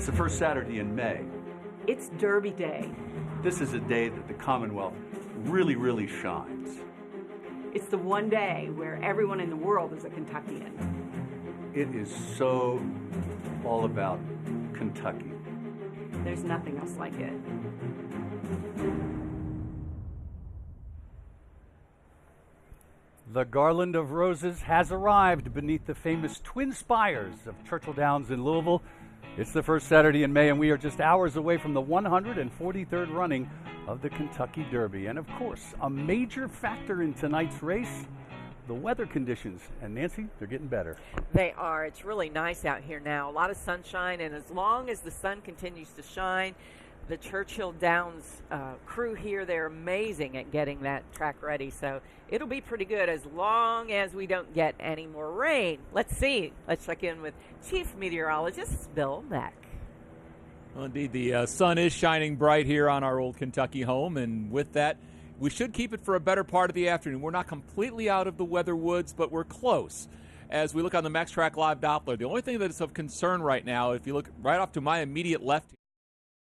It's the first Saturday in May. It's Derby Day. This is a day that the Commonwealth really, really shines. It's the one day where everyone in the world is a Kentuckian. It is so all about Kentucky. There's nothing else like it. The garland of roses has arrived beneath the famous twin spires of Churchill Downs in Louisville. It's the first Saturday in May, and we are just hours away from the 143rd running of the Kentucky Derby. And of course, a major factor in tonight's race, the weather conditions. And Nancy, they're getting better. They are. It's really nice out here now. A lot of sunshine, and as long as the sun continues to shine, the Churchill Downs crew here, they're amazing at getting that track ready. So it'll be pretty good as long as we don't get any more rain. Let's see. Let's check in with Chief Meteorologist Bill Mack. Well, indeed, the sun is shining bright here on our old Kentucky home, and with that, we should keep it for a better part of the afternoon. We're not completely out of the weather woods, but we're close. As we look on the MaxTrack Live Doppler, the only thing that is of concern right now, if you look right off to my immediate left,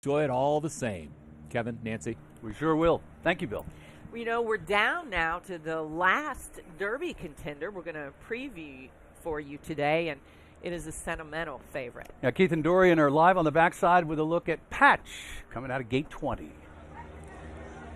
enjoy it all the same. Kevin, Nancy? We sure will. Thank you, Bill. You know, we're down now to the last Derby contender. We're going to preview for you today, and it is a sentimental favorite. Now, Keith and Dorian are live on the backside with a look at Patch coming out of gate 20.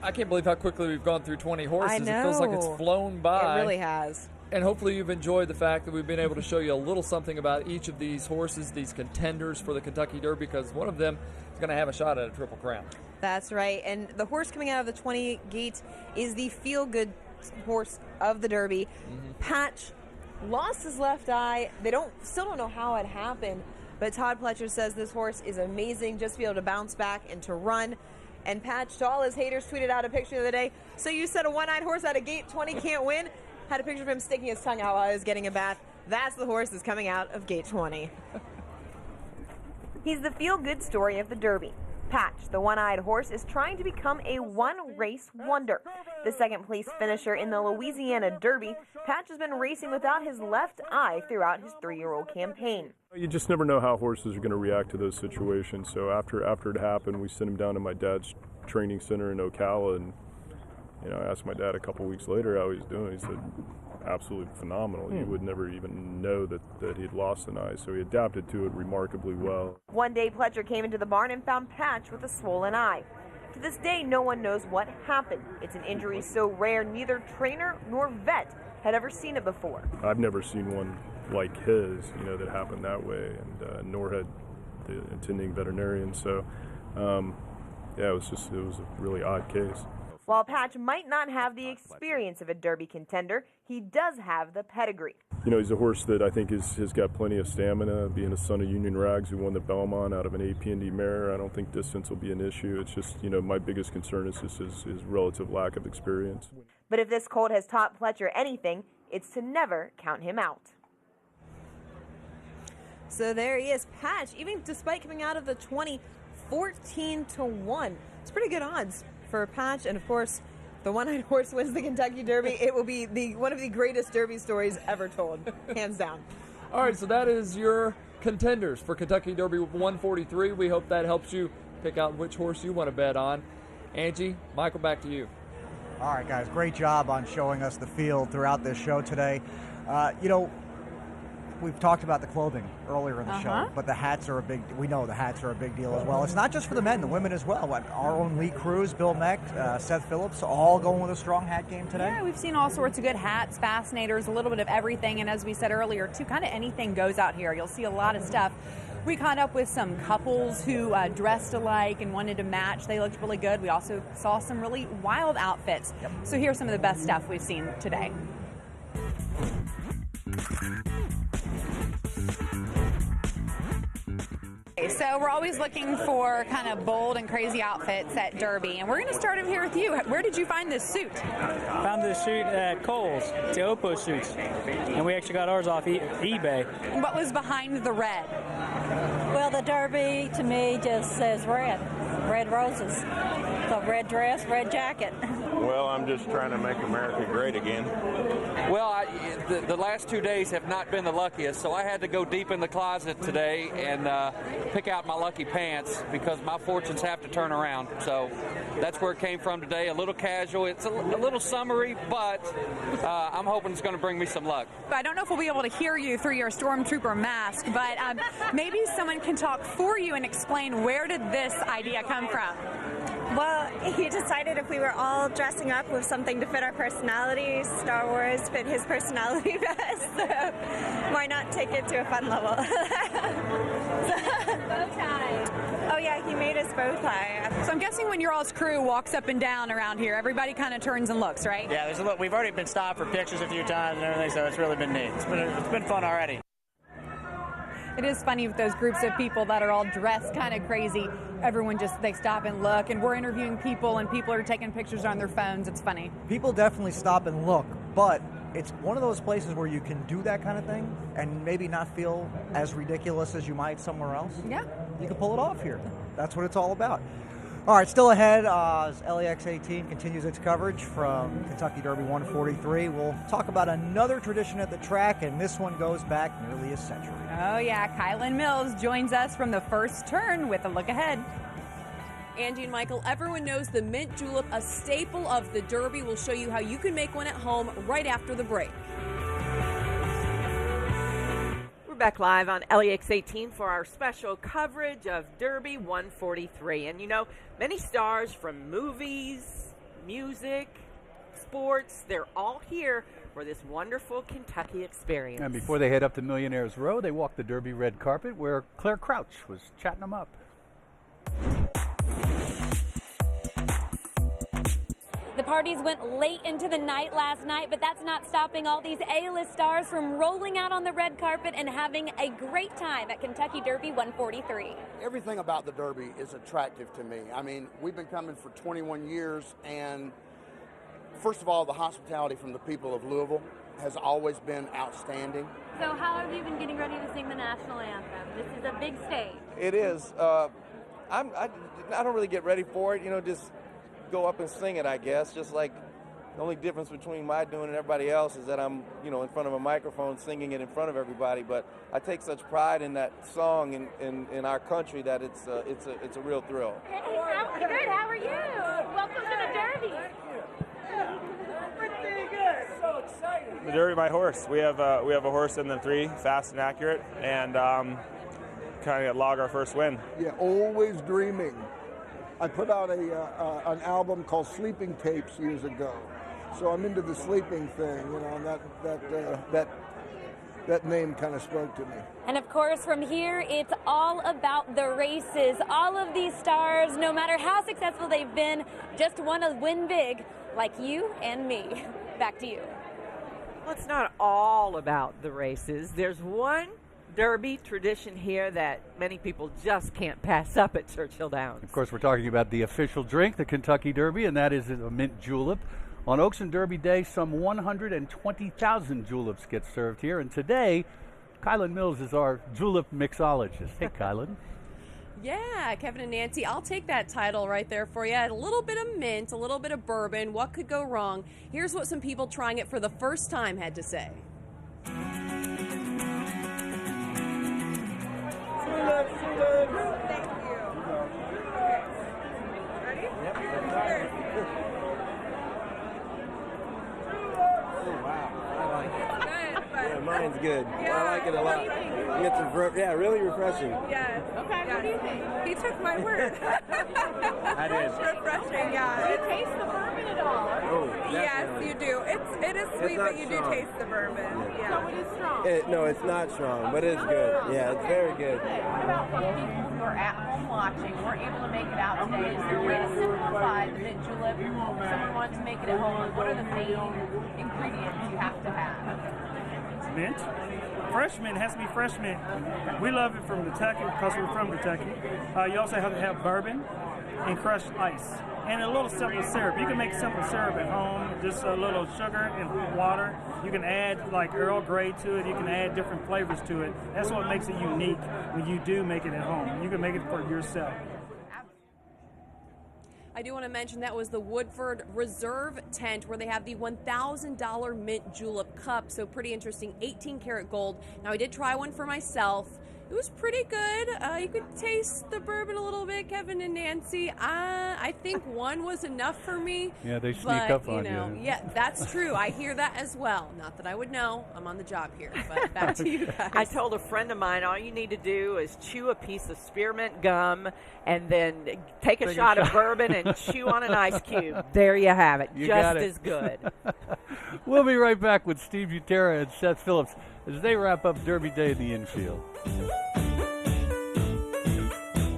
I can't believe how quickly we've gone through 20 horses. I know. It feels like it's flown by. It really has. And hopefully you've enjoyed the fact that we've been able to show you a little something about each of these horses, these contenders for the Kentucky Derby, because one of them is going to have a shot at a Triple Crown. That's right. And the horse coming out of the 20 gate is the feel-good horse of the Derby. Patch lost his left eye. They still don't know how it happened, but Todd Pletcher says this horse is amazing, just to be able to bounce back and to run. And Patch, to all his haters, tweeted out a picture the other day. So you said a one-eyed horse out of gate 20 can't win? Had a picture of him sticking his tongue out while he was getting a bath. That's the horse that's coming out of gate 20. He's the feel-good story of the Derby. Patch, the one-eyed horse, is trying to become a one-race wonder. The second-place finisher in the Louisiana Derby, Patch has been racing without his left eye throughout his 3-year-old campaign. You just never know how horses are going to react to those situations. So after it happened, we sent him down to my dad's training center in Ocala, and I asked my dad a couple weeks later how he was doing. He said, absolutely phenomenal. You would never even know that he'd lost an eye, so he adapted to it remarkably well. One day, Pletcher came into the barn and found Patch with a swollen eye. To this day, no one knows what happened. It's an injury so rare, neither trainer nor vet had ever seen it before. I've never seen one like his, that happened that way, and nor had the attending veterinarian. So, it was a really odd case. While Patch might not have the experience of a Derby contender, he does have the pedigree. He's a horse that I think has got plenty of stamina, being a son of Union Rags, who won the Belmont out of an APND mare. I don't think distance will be an issue. It's just, my biggest concern is just his relative lack of experience. But if this colt has taught Pletcher anything, it's to never count him out. So there he is, Patch, even despite coming out of the 20, 14-1. It's pretty good odds for Patch, and of course, the one-eyed horse wins the Kentucky Derby. It will be one of the greatest Derby stories ever told, hands down. All right, so that is your contenders for Kentucky Derby 143. We hope that helps you pick out which horse you want to bet on. Angie, Michael, back to you. All right, guys, great job on showing us the field throughout this show today. We've talked about the clothing earlier in the show, but the hats are we know the hats are a big deal as well. It's not just for the men, the women as well. Our own Lee Cruz, Bill Meck, Seth Phillips, all going with a strong hat game today. Yeah, we've seen all sorts of good hats, fascinators, a little bit of everything. And as we said earlier, too, kind of anything goes out here. You'll see a lot of stuff. We caught up with some couples who dressed alike and wanted to match. They looked really good. We also saw some really wild outfits. Yep. So here's some of the best stuff we've seen today. So we're always looking for kind of bold and crazy outfits at Derby, and we're going to start over here with you. Where did you find this suit? Found this suit at Kohl's. It's the Oppo suits, and we actually got ours off eBay. What was behind the red? Well, the Derby to me just says red. Red roses. So red dress, red jacket. Well, I'm just trying to make America great again. Well, the last 2 days have not been the luckiest, so I had to go deep in the closet today and pick out my lucky pants because my fortunes have to turn around. So that's where it came from today. A little casual. It's a little summery, but I'm hoping it's going to bring me some luck. I don't know if we'll be able to hear you through your Stormtrooper mask, but maybe someone can talk for you and explain where did this idea come from? Well, he decided if we were all dressing up with something to fit our personalities, Star Wars fit his personality best, so why not take it to a fun level? Bow tie. Oh yeah, he made us bow tie. So I'm guessing when your all's crew walks up and down around here, everybody kind of turns and looks, right? Yeah, there's a look. We've already been stopped for pictures a few times and everything, so it's really been neat. It's been fun already. It is funny with those groups of people that are all dressed kind of crazy. Everyone they stop and look, and we're interviewing people, and people are taking pictures on their phones. It's funny. People definitely stop and look, but it's one of those places where you can do that kind of thing and maybe not feel as ridiculous as you might somewhere else. Yeah. You can pull it off here. That's what it's all about. All right, still ahead as LEX 18 continues its coverage from Kentucky Derby 143. We'll talk about another tradition at the track, and this one goes back nearly a century. Oh, yeah. Kylan Mills joins us from the first turn with a look ahead. Angie and Michael, everyone knows the mint julep, a staple of the Derby. We'll show you how you can make one at home right after the break. Back live on LEX 18 for our special coverage of Derby 143. And you know, many stars from movies, music, sports, they're all here for this wonderful Kentucky experience. And before they head up to Millionaires Row, they walk the Derby red carpet where Claire Crouch was chatting them up. The parties went late into the night last night, but that's not stopping all these A-list stars from rolling out on the red carpet and having a great time at Kentucky Derby 143. Everything about the Derby is attractive to me. I mean, we've been coming for 21 years, and first of all, the hospitality from the people of Louisville has always been outstanding. So how have you been getting ready to sing the national anthem? This is a big stage. It is. I don't really get ready for it, just go up and sing it, I guess. Just like the only difference between my doing and everybody else is that I'm, in front of a microphone singing it in front of everybody. But I take such pride in that song in our country that it's a real thrill. Hey, good. How are you? Welcome to the Derby. Pretty good. So excited. The Derby, my horse. We have a horse in the 3, fast and accurate, and kind of log our first win. Yeah, always dreaming. I put out an album called Sleeping Tapes years ago, so I'm into the sleeping thing, and that name kind of spoke to me. And of course, from here, it's all about the races. All of these stars, no matter how successful they've been, just want to win big, like you and me. Back to you. Well, it's not all about the races. There's one Derby tradition here that many people just can't pass up at Churchill Downs. Of course, we're talking about the official drink, the Kentucky Derby, and that is a mint julep. On Oaks and Derby Day, some 120,000 juleps get served here, and today, Kylan Mills is our julep mixologist. Hey, Kylan. Yeah, Kevin and Nancy, I'll take that title right there for you. A little bit of mint, a little bit of bourbon. What could go wrong? Here's what some people trying it for the first time had to say. Thank you. Ready? Yep. Oh, wow. I like it. Good, but yeah, mine's good. Yeah, I like it a lot. You get some, really refreshing. Yes. Okay, what do you think? He took my word. That is. Refreshing, yeah. Do you taste the bourbon at all? Oh, yes, you do. It is sweet, but you strong. do taste the bourbon. Yeah. So it is strong. No, it's not strong, but it's good. Yeah, it's very good. What about for people who are at home watching, weren't able to make it out today? Is there a way to simplify the mint julep? If someone wants to make it at home, what are the main ingredients you have to have? Mint. Fresh mint, has to be fresh mint. We love it from Kentucky because we're from Kentucky. You also have to have bourbon and crushed ice. And a little simple syrup. You can make simple syrup at home, just a little sugar and water. You can add like Earl Grey to it. You can add different flavors to it. That's what makes it unique when you do make it at home. You can make it for yourself. I do want to mention that was the Woodford Reserve tent where they have the $1,000 mint julep cup. So pretty interesting, 18 karat gold. Now I did try one for myself. It was pretty good. You could taste the bourbon a little bit, Kevin and Nancy. I think one was enough for me. Yeah, they sneak but, up on you. Yeah, that's true. I hear that as well. Not that I would know. I'm on the job here. But back to you guys. I told a friend of mine, all you need to do is chew a piece of spearmint gum and then take a shot of bourbon and chew on an ice cube. There you have it. You Just got it. as good. We'll be right back with Steve Butera and Seth Phillips as they wrap up Derby Day in the infield.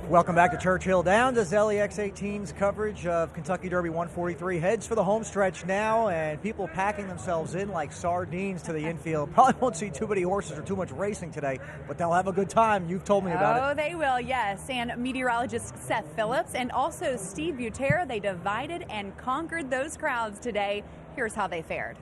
Welcome back to Churchill Downs as LEX 18's coverage of Kentucky Derby 143 heads for the home stretch now, and people packing themselves in like sardines to the infield. Probably won't see too many horses or too much racing today, but they'll have a good time. You've told me about it. Oh, they will, yes. And meteorologist Seth Phillips and also Steve Butera, they divided and conquered those crowds today. Here's how they fared.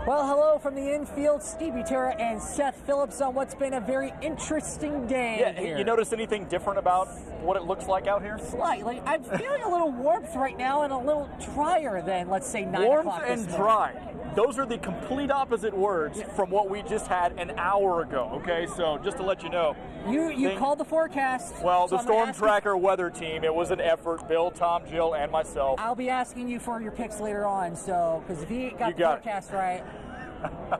Well, hello from the infield, Steve Butera and Seth Phillips on what's been a very interesting day. Yeah, here. You notice anything different about what it looks like out here? Slightly. I'm feeling a little warmth right now and a little drier than, let's say, 9 Warmth o'clock and this morning. dry. Those are the complete opposite words from what we just had an hour ago, okay? So just to let you know. You called the forecast. Well, so the Storm Tracker weather team, it was an effort. Bill, Tom, Jill, and myself. I'll be asking you for your picks later on, so, because if you got the forecast right,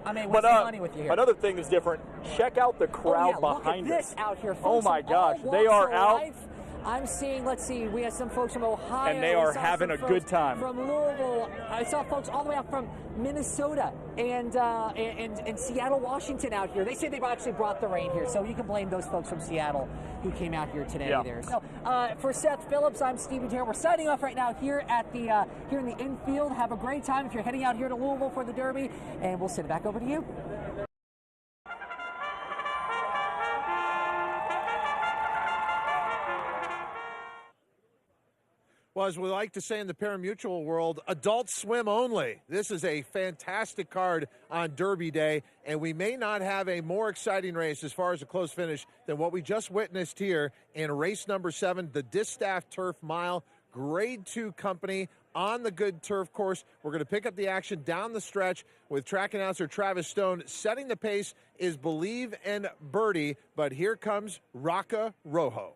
I mean, what's the money with you here? Another thing that's different, check out the crowd behind look at us. this out here, Oh folks. my gosh, All they walks are of out. life. I'm seeing, let's see, we have some folks from Ohio. And they We are saw having some a folks good time. From Louisville. I saw folks all the way out from Minnesota and Seattle, Washington out here. They say they've actually brought the rain here, so you can blame those folks from Seattle who came out here today. Yeah. There. So for Seth Phillips, I'm Steve Butera. We're signing off right now here at the here in the infield. Have a great time if you're heading out here to Louisville for the Derby, and we'll send it back over to you. Well, as we like to say in the pari-mutuel world, adult swim only. This is a fantastic card on Derby Day, and we may not have a more exciting race as far as a close finish than what we just witnessed here in race number 7, the Distaff Turf Mile, Grade 2 company on the good turf course. We're going to pick up the action down the stretch with track announcer Travis Stone. Setting the pace is Believe in Birdie, but here comes Rocca Rojo.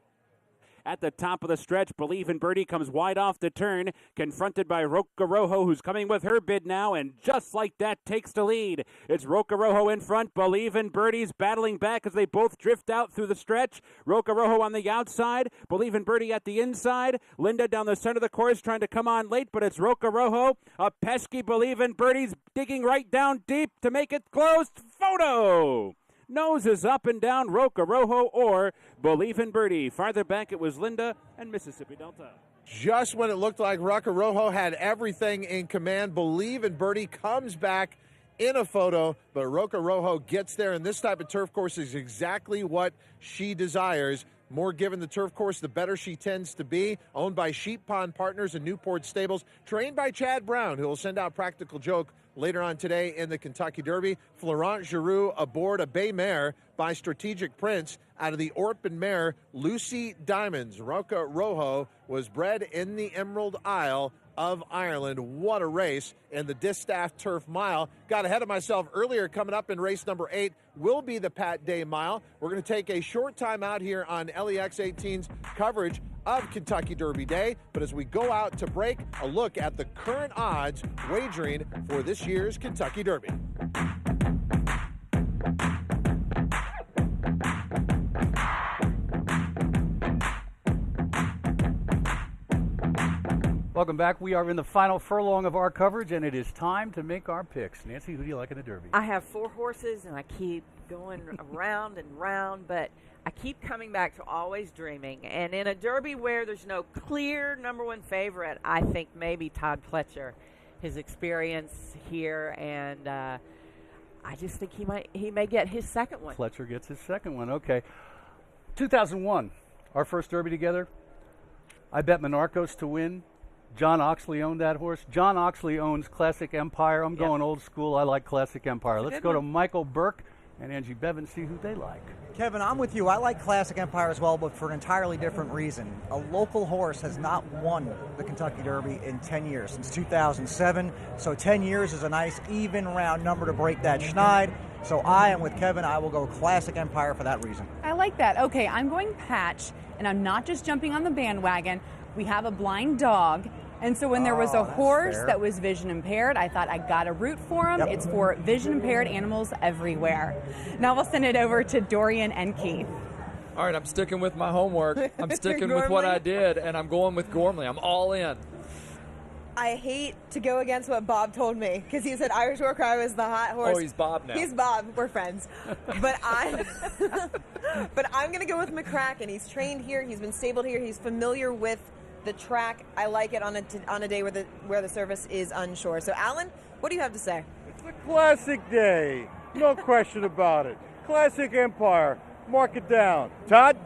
At the top of the stretch, Believe in Birdie comes wide off the turn, confronted by Rocca Rojo, who's coming with her bid now, and just like that takes the lead. It's Rocca Rojo in front, Believe in Birdie's battling back as they both drift out through the stretch. Rocca Rojo on the outside, Believe in Birdie at the inside. Linda down the center of the course trying to come on late, but it's Rocca Rojo. A pesky Believe in Birdie's digging right down deep to make it close. Photo! Nose is up and down, Rocca Rojo or Believe in Birdie. Farther back, it was Linda and Mississippi Delta. Just when it looked like Rocca Rojo had everything in command, Believe in Birdie comes back in a photo, but Rocca Rojo gets there, and this type of turf course is exactly what she desires. More given the turf course, the better she tends to be. Owned by Sheep Pond Partners and Newport Stables. Trained by Chad Brown, who will send out Practical Joke later on today in the Kentucky Derby. Florent Giroux aboard a bay mare by Strategic Prince out of the Orpin mare Lucy Diamonds. Rocca Rojo was bred in the Emerald Isle of Ireland. What a race in the Distaff Turf Mile. Got ahead of myself earlier. Coming up in race number 8 will be the Pat Day Mile. We're going to take a short time out here on LEX 18's coverage of Kentucky Derby Day. But as we go out to break, a look at the current odds wagering for this year's Kentucky Derby. Welcome back. We are in the final furlong of our coverage, and it is time to make our picks. Nancy, who do you like in the Derby? I have 4 horses, and I keep going around and round, but I keep coming back to Always Dreaming. And in a Derby where there's no clear number 1 favorite, I think maybe Todd Pletcher, his experience here, and I just think he may get his second one. Pletcher gets his second one. Okay. 2001, our first Derby together. I bet Monarchos to win. John Oxley owned that horse. John Oxley owns Classic Empire. I'm going old school. I like Classic Empire. Let's go to Michael Burke and Angie Bevan, see who they like. Kevin, I'm with you. I like Classic Empire as well, but for an entirely different reason. A local horse has not won the Kentucky Derby in 10 years, since 2007. So 10 years is a nice even round number to break that schneid. So I am with Kevin. I will go Classic Empire for that reason. I like that. Okay, I'm going Patch, and I'm not just jumping on the bandwagon. We have a blind dog. And so when there was a horse that was vision impaired, I thought I got to root for him. Yep. It's for vision impaired animals everywhere. Now we'll send it over to Dorian and Keith. All right, I'm sticking with my homework. I'm sticking with what I did, and I'm going with Gormley. I'm all in. I hate to go against what Bob told me because he said Irish War Cry was the hot horse. Oh, he's Bob now. He's Bob. We're friends. But I'm going to go with McCracken. He's trained here. He's been stabled here. He's familiar with the track. I like it on a day where the surface is unsure. So, Alan, what do you have to say? It's a classic day. No question about it. Classic Empire. Mark it down. Todd?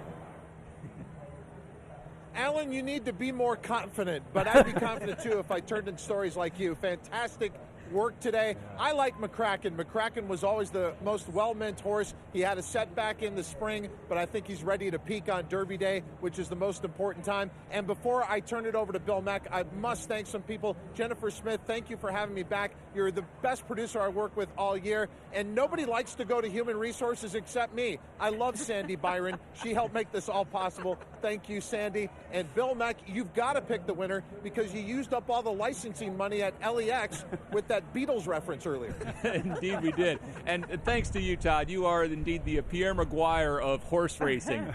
Alan, you need to be more confident, but I'd be confident too if I turned in stories like you. Fantastic work today. I like McCracken. McCracken was always the most well-meant horse. He had a setback in the spring, but I think he's ready to peak on Derby Day, which is the most important time. And before I turn it over to Bill Mack, I must thank some people. Jennifer Smith, thank you for having me back. You're the best producer I worked with all year, and nobody likes to go to Human Resources except me. I love Sandy Byron. She helped make this all possible. Thank you, Sandy. And Bill Mack, you've got to pick the winner because you used up all the licensing money at LEX with that Beatles reference earlier. Indeed we did. And thanks to you, Todd. You are indeed the Pierre Maguire of horse racing.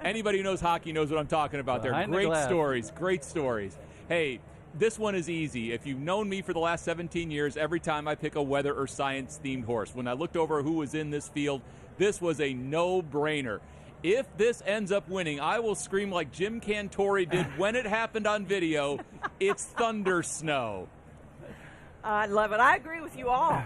Anybody who knows hockey knows what I'm talking about there. Great stories. Hey, this one is easy. If you've known me for the last 17 years, every time I pick a weather or science-themed horse, when I looked over who was in this field, this was a no-brainer. If this ends up winning, I will scream like Jim Cantori did when it happened on video, it's Thunder Snow. I love it. I agree with you all.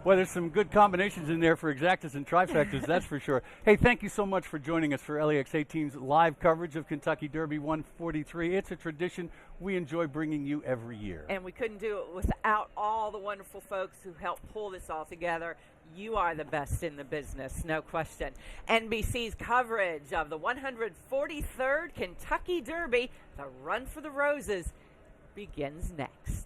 Well, there's some good combinations in there for exactas and trifectas, that's for sure. Hey, thank you so much for joining us for LEX 18's live coverage of Kentucky Derby 143. It's a tradition we enjoy bringing you every year. And we couldn't do it without all the wonderful folks who helped pull this all together. You are the best in the business, no question. NBC's coverage of the 143rd Kentucky Derby, the Run for the Roses, begins next.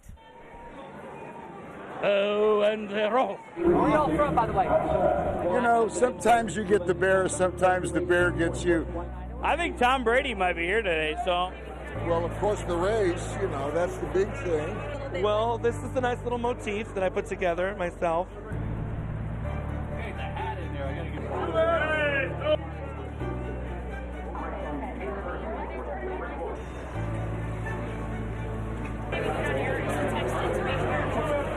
Oh, and they're off. Where are y'all from, by the way? You know, sometimes you get the bear, sometimes the bear gets you. I think Tom Brady might be here today, so. Well, of course, the race, you know, that's the big thing. Well, this is a nice little motif that I put together myself. Hey, the hat in there. I gotta get it.